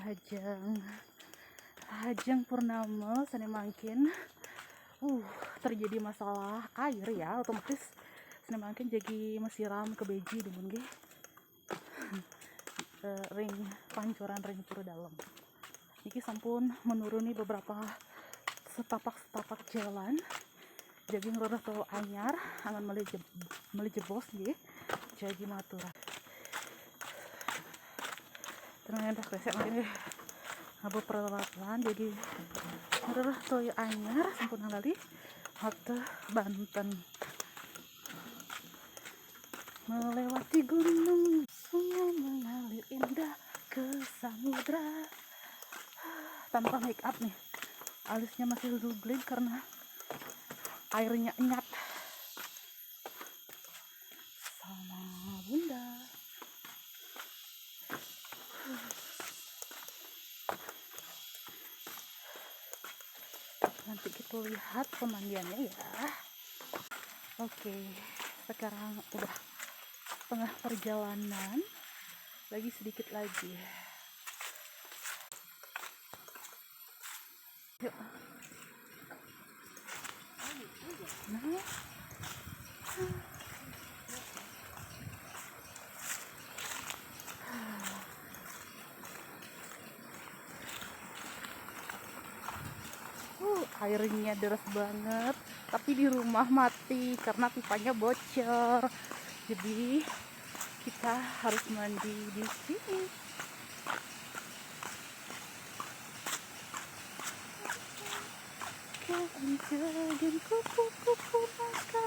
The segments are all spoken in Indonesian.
Hajang Hajang Purnama Sanemangkin terjadi masalah air ya, otomatis Sanemangkin jadi mesiram ke beji dengan ge ring pancoran ring pura dalam iki sampun menuruni beberapa setapak jalan jadi ngerorah tuh anyar angan melejebos ge jadi matura ternyata kresek makin ngabo peralatan jadi ngerorah tuh anyar sampun kali halte Banten melewati gunung sungai mengalir indah ke samudra tanpa make up nih, alisnya masih glid karena airnya enyat sama bunda. Nanti kita lihat pemandiannya ya. Oke, sekarang udah tengah perjalanan, lagi sedikit lagi. Yuk. Nah. Airnya deras banget, tapi di rumah mati karena pipanya bocor. Jadi kita harus mandi di sini. Keanjagin kupu-kupu maka.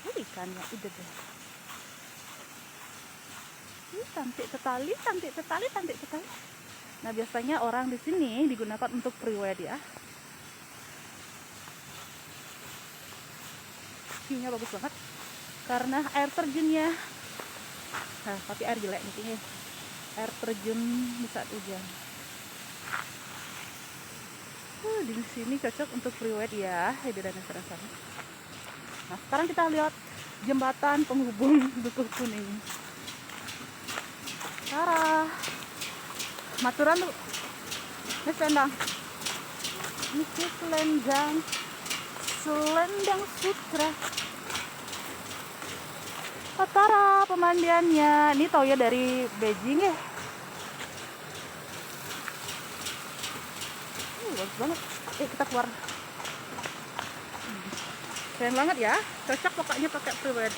Ikannya udah deh. Cantik tetali. Nah, biasanya orang di sini digunakan untuk pre-wed ya. View-nya bagus banget karena air terjunnya. Nah, tapi air jelek nih. Air terjun di saat hujan. Di sini cocok untuk pre-wed ya, di danau sana. Nah, sekarang kita lihat jembatan penghubung Dukuh Kuning. Tara. Maturan tuh. Ini selendang. Ini selendang sutra. Tara pemandiannya. Ini tau ya dari Beijing ya. Bagus banget. Kita keluar. Keren banget ya. Cocok pokoknya pakai pre-wed.